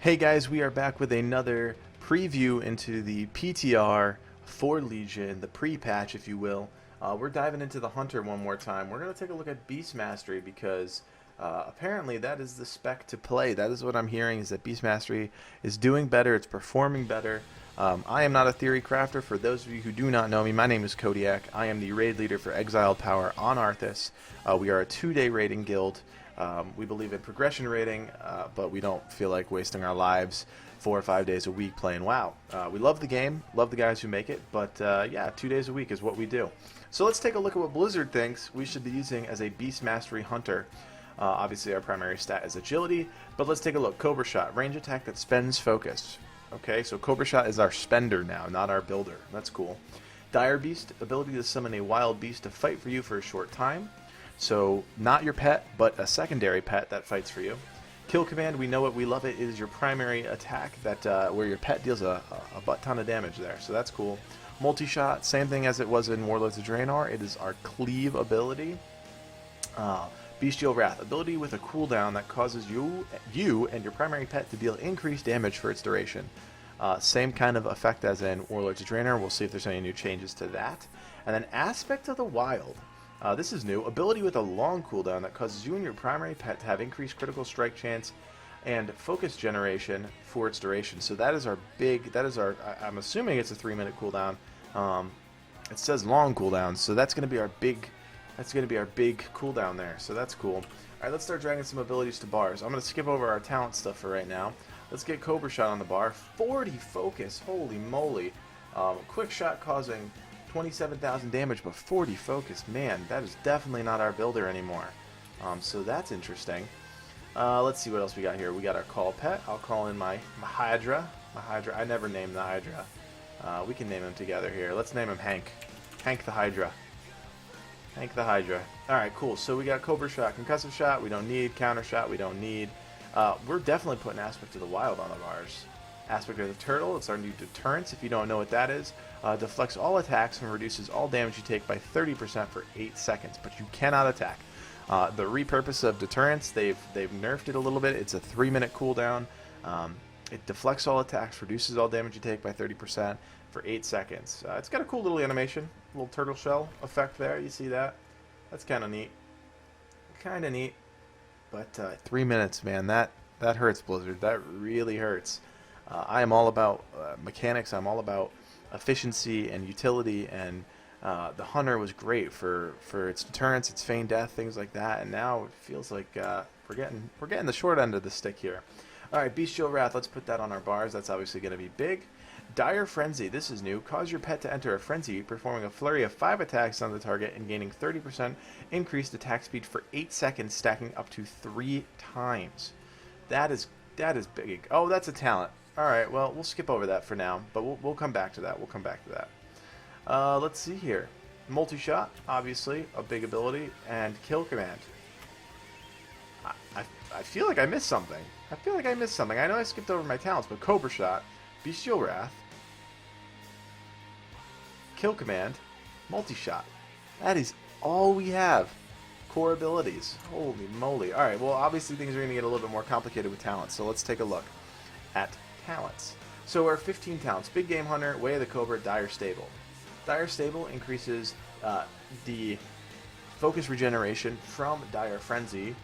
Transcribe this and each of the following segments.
Hey guys, we are back with another preview into the PTR for Legion, the pre-patch if you will. We're diving into the Hunter one more time. We're going to take a look at Beast Mastery because apparently that is the spec to play. That is what I'm hearing, is that Beast Mastery is doing better, it's performing better. I am not a theory crafter. For those of you who do not know me, my name is Codiak. I am the raid leader for Exiled Power on Arthas. We are a 2-day raiding guild. We believe in progression rating, but we don't feel like wasting our lives 4 or 5 days a week playing WoW. We love the game, love the guys who make it, but yeah, 2 days a week is what we do. So let's take a look at what Blizzard thinks we should be using as a Beast Mastery Hunter. Obviously our primary stat is agility, but let's take a look. Cobra Shot, range attack that spends focus. Okay, so Cobra Shot is our spender now, not our builder. That's cool. Dire Beast, ability to summon a wild beast to fight for you for a short time. So, not your pet, but a secondary pet that fights for you. Kill Command, we know it, we love it, is your primary attack that where your pet deals a butt ton of damage there. So that's cool. Multi-Shot, same thing as it was in Warlords of Draenor. It is our Cleave ability. Bestial Wrath, ability with a cooldown that causes you and your primary pet to deal increased damage for its duration. Same kind of effect as in Warlords of Draenor. We'll see if there's any new changes to that. And then Aspect of the Wild. This is new. Ability with a long cooldown that causes you and your primary pet to have increased critical strike chance and focus generation for its duration. So that is our big, I'm assuming it's a 3-minute cooldown. It says long cooldown, so that's going to be our big cooldown there. So that's cool. Alright, let's start dragging some abilities to bars. I'm going to skip over our talent stuff for right now. Let's get Cobra Shot on the bar. 40 focus, holy moly. Quick Shot causing 27,000 damage, but 40 focus. Man, that is definitely not our builder anymore. So that's interesting. Let's see what else we got here. We got our call pet. I'll call in my Hydra. I never named the Hydra. We can name him together here. Let's name him Hank. Hank the Hydra. Hank the Hydra. Alright, cool. So we got Cobra Shot, Concussive Shot, we don't need. Counter Shot, we don't need. We're definitely putting Aspect of the Wild on the bars. Aspect of the Turtle, it's our new deterrence. If you don't know what that is, deflects all attacks and reduces all damage you take by 30% for 8 seconds, but you cannot attack. The repurpose of deterrence, they've nerfed it a little bit. It's a 3-minute cooldown. It deflects all attacks, reduces all damage you take by 30% for 8 seconds. It's got a cool little animation, little turtle shell effect there. You see that? That's kind of neat. Kind of neat. But 3 minutes, man, that hurts, Blizzard. That really hurts. I am all about mechanics. I'm all about efficiency and utility, and the Hunter was great for its deterrence, its feigned death, things like that. And now it feels like we're getting the short end of the stick here. All right, Bestial Wrath. Let's put that on our bars. That's obviously going to be big. Dire Frenzy. This is new. Cause your pet to enter a frenzy, performing a flurry of 5 attacks on the target and gaining 30% increased attack speed for 8 seconds, stacking up to 3 times. That is big. Oh, that's a talent. Alright, well, we'll skip over that for now, but we'll come back to that. Let's see here. Multi-Shot, obviously, a big ability, and Kill Command. I feel like I missed something. I know I skipped over my talents, but Cobra Shot, Bestial Wrath, Kill Command, Multi-Shot. That is all we have. Core abilities. Holy moly. Alright, well, obviously things are going to get a little bit more complicated with talents, so let's take a look at talents. So our 15 talents: Big Game Hunter, Way of the Cobra, Dire Stable. Dire Stable increases the focus regeneration from Dire Frenzy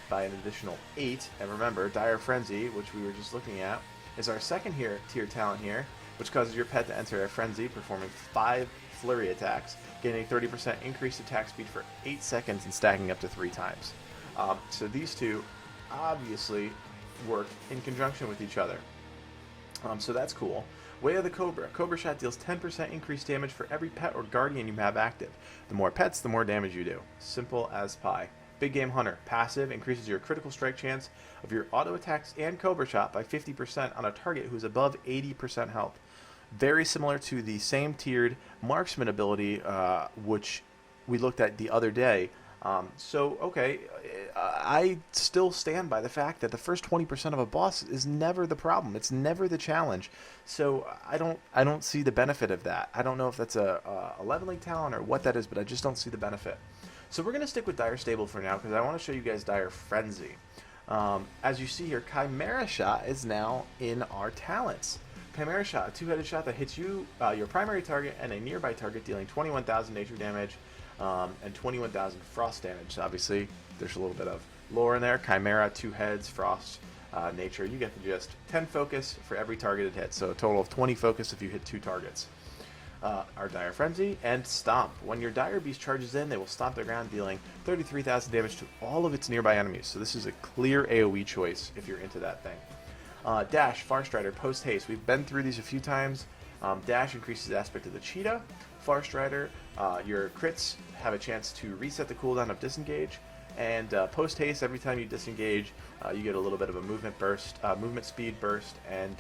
by an additional 8. And remember, Dire Frenzy, which we were just looking at, is our second tier talent here, which causes your pet to enter a frenzy, performing 5 flurry attacks, gaining 30% increased attack speed for 8 seconds and stacking up to 3 times. So these two obviously work in conjunction with each other. So that's cool. Way of the Cobra. Cobra Shot deals 10% increased damage for every pet or guardian you have active. The more pets, the more damage you do. Simple as pie. Big Game Hunter. Passive increases your critical strike chance of your auto attacks and Cobra Shot by 50% on a target who is above 80% health. Very similar to the same tiered marksman ability, which we looked at the other day. Okay, I still stand by the fact that the first 20% of a boss is never the problem. It's never the challenge. So I don't see the benefit of that. I don't know if that's a leveling talent or what that is, but I just don't see the benefit. So we're going to stick with Dire Stable for now because I want to show you guys Dire Frenzy. As you see here, Chimera Shot is now in our talents. Chimera Shot, a two-headed shot that hits you, your primary target, and a nearby target, dealing 21,000 nature damage and 21,000 frost damage. So obviously, there's a little bit of lore in there. Chimera, two heads, frost, nature. You get the gist. 10 focus for every targeted hit, so a total of 20 focus if you hit 2 targets. Our Dire Frenzy and Stomp. When your Dire Beast charges in, they will stomp the ground, dealing 33,000 damage to all of its nearby enemies. So this is a clear AoE choice if you're into that thing. Dash, Farstrider, Post Haste. We've been through these a few times. Dash increases the aspect of the cheetah. Farstrider, your crits have a chance to reset the cooldown of Disengage. And Post Haste, every time you disengage, you get a little bit of a movement burst, movement speed burst, and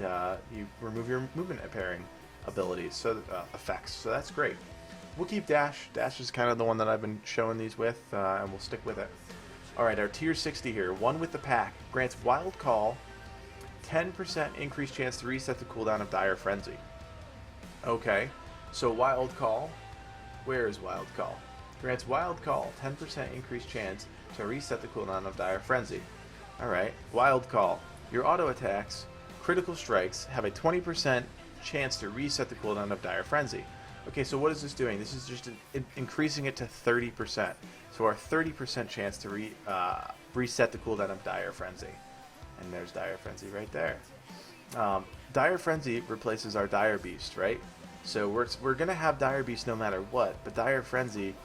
you remove your movement impairing abilities, so effects. So that's great. We'll keep Dash. Dash is kind of the one that I've been showing these with, and we'll stick with it. Alright, our tier 60 here. One with the Pack. Grants Wild Call, 10% increased chance to reset the cooldown of Dire Frenzy. Okay, so Wild Call. Where is Wild Call? Grants Wild Call, 10% increased chance to reset the cooldown of Dire Frenzy. Alright, Wild Call. Your auto attacks, critical strikes, have a 20% chance to reset the cooldown of Dire Frenzy. Okay, so what is this doing? This is just increasing it to 30%. So our 30% chance to reset the cooldown of Dire Frenzy. And there's Dire Frenzy right there. Dire Frenzy replaces our Dire Beast, right? So we're going to have Dire Beast no matter what, but Dire Frenzy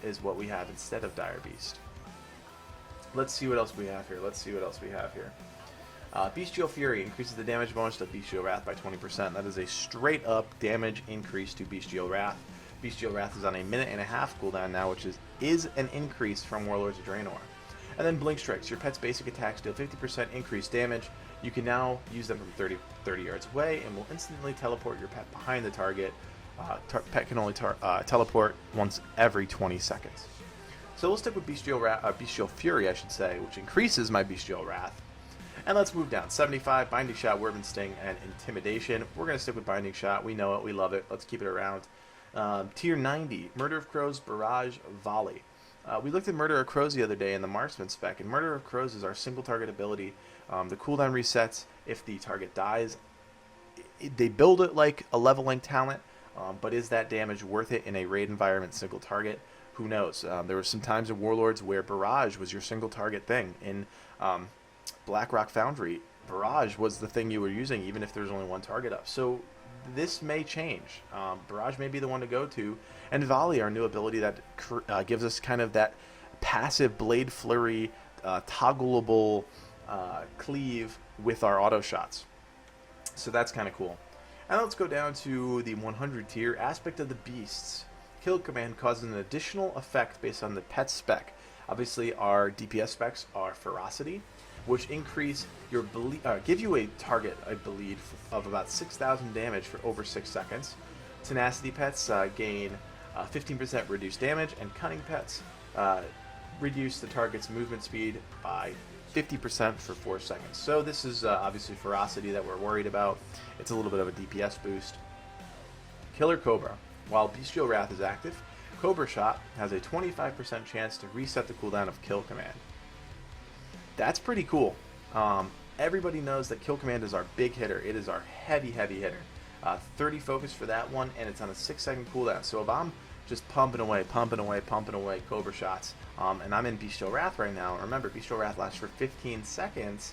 is what we have instead of Dire Beast. Let's see what else we have here. Bestial Fury increases the damage bonus to Bestial Wrath by 20%. That is a straight up damage increase to Bestial Wrath. Bestial Wrath is on a 1.5-minute cooldown now, which is an increase from Warlords of Draenor. And then Blink Strikes. Your pet's basic attacks deal 50% increased damage. You can now use them from 30 yards away and will instantly teleport your pet behind the target. Pet can only teleport once every 20 seconds. So we'll stick with Bestial Fury, I should say, which increases my Bestial Wrath. And let's move down. 75, Binding Shot, Werven Sting, and Intimidation. We're going to stick with Binding Shot. We know it. We love it. Let's keep it around. Tier 90, Murder of Crows, Barrage, Volley. We looked at Murder of Crows the other day in the Marksman spec, and Murder of Crows is our single target ability. The cooldown resets if the target dies. They build it like a leveling talent, but is that damage worth it in a raid environment single target? Who knows? There were some times in Warlords where Barrage was your single target thing. In Blackrock Foundry, Barrage was the thing you were using even if there's only one target up. So this may change. Barrage may be the one to go to. And Volley, our new ability that gives us kind of that passive Blade Flurry, toggleable cleave with our auto shots. So that's kind of cool. And let's go down to the 100 tier. Aspect of the Beasts. Kill Command causes an additional effect based on the pet spec. Obviously, our DPS specs are Ferocity, which increase your give you a target, I believe, of about 6,000 damage for over 6 seconds. Tenacity pets gain 15% reduced damage, and Cunning pets reduce the target's movement speed by 50% for 4 seconds. So this is obviously Ferocity that we're worried about. It's a little bit of a DPS boost. Killer Cobra. While Bestial Wrath is active, Cobra Shot has a 25% chance to reset the cooldown of Kill Command. That's pretty cool. Everybody knows that Kill Command is our big hitter. It is our heavy hitter. 30 focus for that one, and it's on a 6-second cooldown. So if I'm just pumping away Cobra shots, and I'm in Bestial Wrath right now, remember, Bestial Wrath lasts for 15 seconds,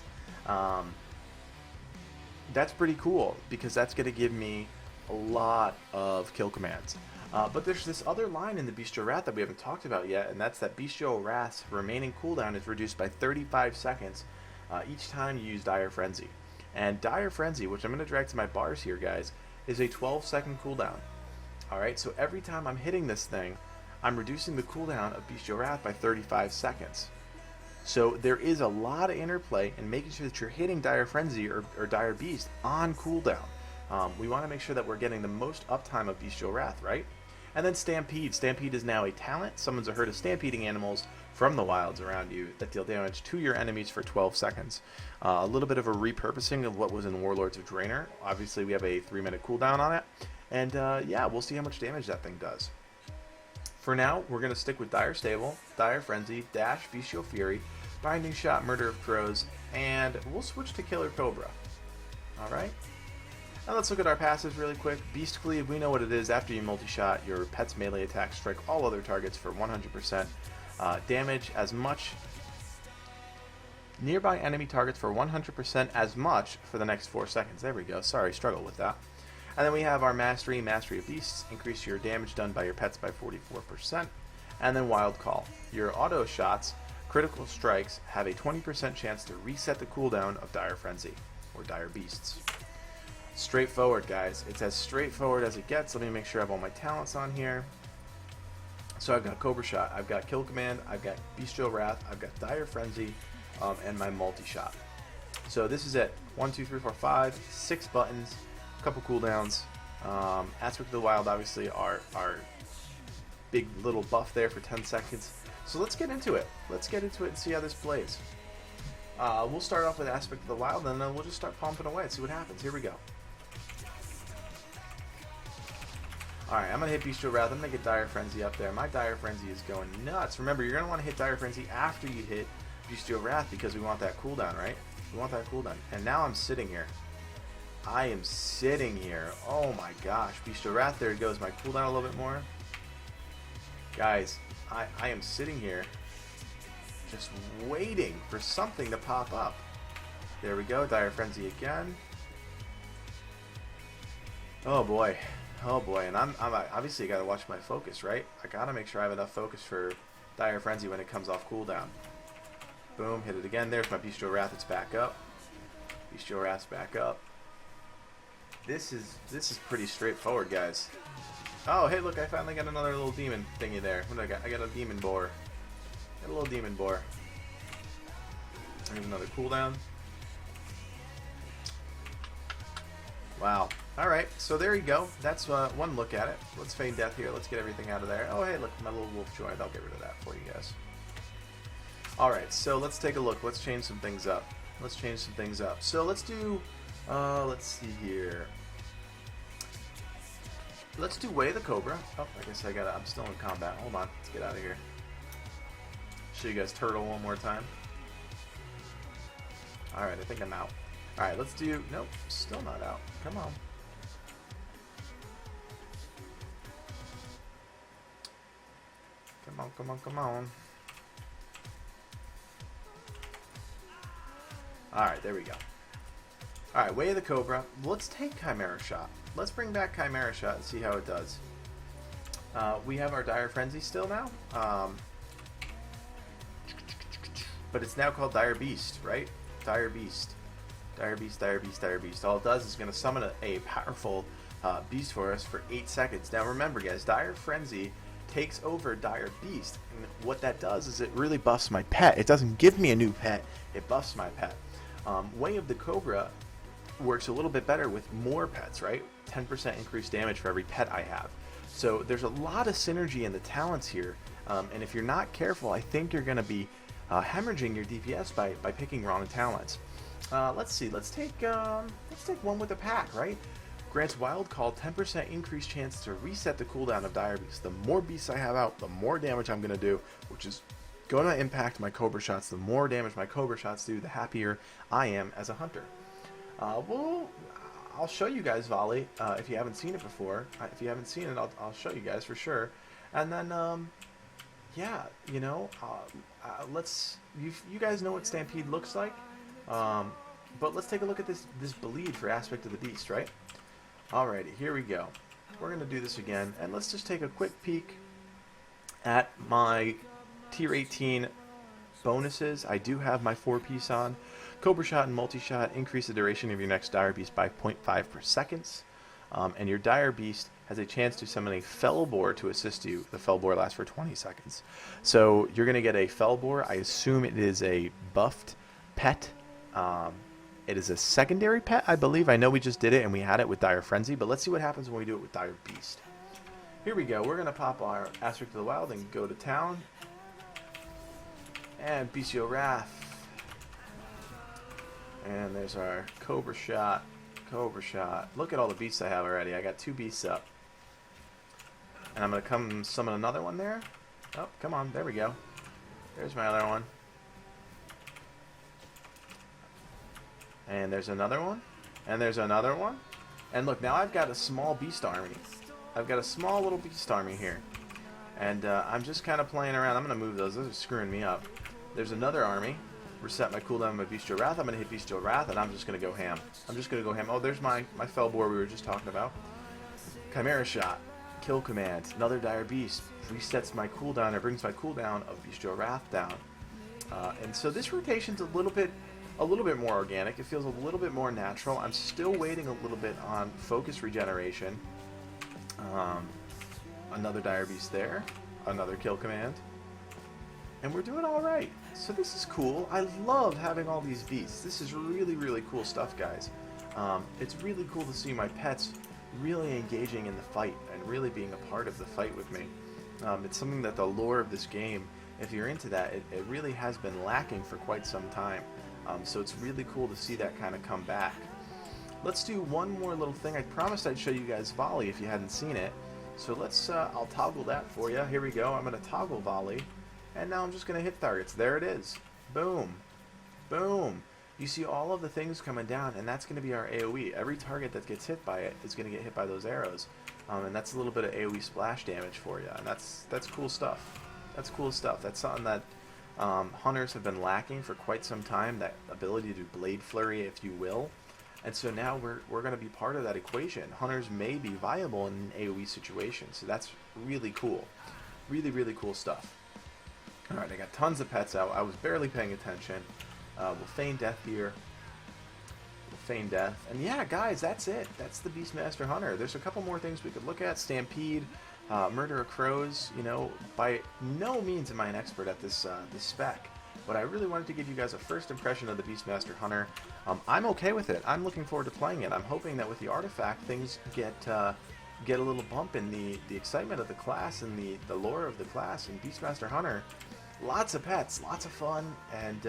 that's pretty cool, because that's going to give me a lot of kill commands. But there's this other line in the Bestial Wrath that we haven't talked about yet, and that's that Bestial Wrath's remaining cooldown is reduced by 35 seconds each time you use Dire Frenzy. And Dire Frenzy, which I'm going to drag to my bars here, guys, is a 12-second cooldown. Alright, so every time I'm hitting this thing, I'm reducing the cooldown of Bestial Wrath by 35 seconds. So there is a lot of interplay in making sure that you're hitting Dire Frenzy or Dire Beast on cooldown. We want to make sure that we're getting the most uptime of Bestial Wrath, right? And then Stampede. Stampede is now a talent. Summons a herd of stampeding animals from the wilds around you that deal damage to your enemies for 12 seconds. A little bit of a repurposing of what was in Warlords of Draenor. Obviously, we have a 3-minute cooldown on it. And yeah, we'll see how much damage that thing does. For now, we're going to stick with Dire Stable, Dire Frenzy, Dash, Bestial Fury, Binding Shot, Murder of Crows, and we'll switch to Killer Cobra. Alright? Now let's look at our passives really quick. Beast Cleave, we know what it is. After you multi-shot, your pet's melee attacks strike all other targets for 100% damage as much. Nearby enemy targets for 100% as much for the next 4 seconds. There we go. Sorry, struggle with that. And then we have our Mastery, Mastery of Beasts. Increase your damage done by your pets by 44%. And then Wild Call. Your auto shots, critical strikes, have a 20% chance to reset the cooldown of Dire Frenzy, or Dire Beasts. Straightforward, guys. It's as straightforward as it gets. Let me make sure I have all my talents on here. So I've got Cobra Shot, I've got Kill Command, I've got Bestial Wrath, I've got Dire Frenzy, and my multi-shot. So this is it. 1, 2, 3, 4, 5, 6 buttons, a couple cooldowns. Aspect of the Wild, obviously, our big little buff there for 10 seconds. So let's get into it. Let's get into it and see how this plays. We'll start off with Aspect of the Wild, and then we'll just start pumping away and see what happens. Here we go. Alright, I'm going to hit Bestial Wrath. I'm going to get Dire Frenzy up there. My Dire Frenzy is going nuts. Remember, you're going to want to hit Dire Frenzy after you hit Bestial Wrath because we want that cooldown, right? We want that cooldown. And now I'm sitting here. I am sitting here. Oh my gosh. Bestial Wrath, there it goes. My cooldown a little bit more. Guys, I am sitting here just waiting for something to pop up. There we go. Dire Frenzy again. Oh boy. Oh boy, and I'm obviously got to watch my focus, right? I got to make sure I have enough focus for Dire Frenzy when it comes off cooldown. Boom, hit it again. There's my Bestial Wrath. It's back up. Bestial Wrath's back up. This is pretty straightforward, guys. Oh, hey, look, I finally got another little demon thingy there. What do I got? I got a demon boar. Got a little demon boar. Here's another cooldown. Wow. Alright, so there you go. That's one look at it. Let's feign death here. Let's get everything out of there. Oh, hey, look, my little wolf joint. I'll get rid of that for you guys. Alright, so let's take a look. Let's change some things up. So let's do, let's see here. Let's do Way of the Cobra. Oh, I guess I'm still in combat. Hold on. Let's get out of here. Show you guys Turtle one more time. Alright, I think I'm out. Alright, let's do... Nope, still not out. Come on. Come on, come on, come on. Alright, there we go. Alright, Way of the Cobra. Let's take Chimera Shot. Let's bring back Chimera Shot and see how it does. We have our Dire Frenzy still now. But it's now called Dire Beast, right? Dire Beast. Dire Beast, Dire Beast, Dire Beast. All it does is going to summon a powerful beast for us for 8 seconds. Now remember, guys, Dire Frenzy takes over Dire Beast. And what that does is it really buffs my pet. It doesn't give me a new pet. It buffs my pet. Way of the Cobra works a little bit better with more pets, right? 10% increased damage for every pet I have. So there's a lot of synergy in the talents here. And if you're not careful, I think you're going to be hemorrhaging your DPS by picking wrong talents. Let's see. Let's take one with a pack, right? Grants Wild Call 10% increased chance to reset the cooldown of Dire Beasts. The more beasts I have out, the more damage I'm going to do, which is going to impact my Cobra shots. The more damage my Cobra shots do, the happier I am as a hunter. Well, I'll show you guys Volley if you haven't seen it before. If you haven't seen it, I'll show you guys for sure. And then, yeah, you know, you guys know what Stampede looks like. But let's take a look at this bleed for Aspect of the Beast, right? Alrighty, here we go. We're going to do this again, and let's just take a quick peek at my Tier 18 bonuses. I do have my 4-piece on. Cobra Shot and Multi-Shot increase the duration of your next Dire Beast by 0.5 per seconds. And your Dire Beast has a chance to summon a Fell Boar to assist you. The Fell Boar lasts for 20 seconds. So you're going to get a Fell Boar. I assume it is a buffed pet. It is a secondary pet, I believe. I know we just did it and we had it with Dire Frenzy, but let's see what happens when we do it with Dire Beast. Here we go. We're going to pop our Aspect of the Wild and go to town. And Bestial Wrath. And there's our Cobra Shot. Cobra Shot. Look at all the beasts I have already. I got 2 beasts up. And I'm going to come summon another one there. Oh, come on. There we go. There's my other one. And there's another one. And there's another one. And look, now I've got a small beast army. I've got a small little beast army here. And I'm just kind of playing around. I'm going to move those. Those are screwing me up. There's another army. Reset my cooldown on my Bestial Wrath. I'm going to hit Bestial Wrath, and I'm just going to go ham. I'm just going to go ham. Oh, there's my Fellbore we were just talking about. Chimera Shot. Kill Command. Another Dire Beast. Resets my cooldown, or brings my cooldown of Bestial Wrath down. And so this rotation's a little bit more organic. It feels a little bit more natural. I'm still waiting a little bit on focus regeneration. Another Dire Beast there. Another Kill Command. And we're doing alright. So this is cool. I love having all these beasts. This is really, really cool stuff, guys. It's really cool to see my pets really engaging in the fight and really being a part of the fight with me. It's something that the lore of this game, if you're into that, it really has been lacking for quite some time. So it's really cool to see that kind of come back. Let's do one more little thing. I promised I'd show you guys volley if you hadn't seen it. So let's, I'll toggle that for you. Here we go. I'm going to toggle volley. And now I'm just going to hit targets. There it is. Boom. Boom. You see all of the things coming down, and that's going to be our AoE. Every target that gets hit by it is going to get hit by those arrows. And that's a little bit of AoE splash damage for you. And that's cool stuff. That's cool stuff. That's something that hunters have been lacking for quite some time, that ability to do blade flurry, if you will. And so now we're going to be part of that equation. Hunters may be viable in an AoE situation, so that's really cool. Really, really cool stuff. Alright, I got tons of pets out. I was barely paying attention. We'll feign death here. We'll feign death. And yeah, guys, that's it. That's the Beastmaster Hunter. There's a couple more things we could look at. Stampede, Murder of Crows. You know, by no means am I an expert at this spec, but I really wanted to give you guys a first impression of the Beastmaster Hunter. I'm okay with it. I'm looking forward to playing it. I'm hoping that with the artifact, things get a little bump in the excitement of the class and the lore of the class. And Beastmaster Hunter, lots of pets, lots of fun, and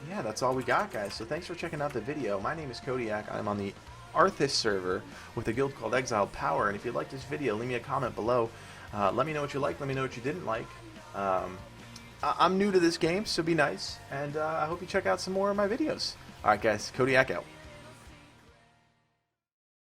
yeah, that's all we got, guys. So thanks for checking out the video. My name is Codiak. I'm on the Arthas server with a guild called Exiled Power, and if you liked this video, leave me a comment below. Let me know what you liked, let me know what you didn't like. I'm new to this game, so be nice, and I hope you check out some more of my videos. Alright guys, Codiak out.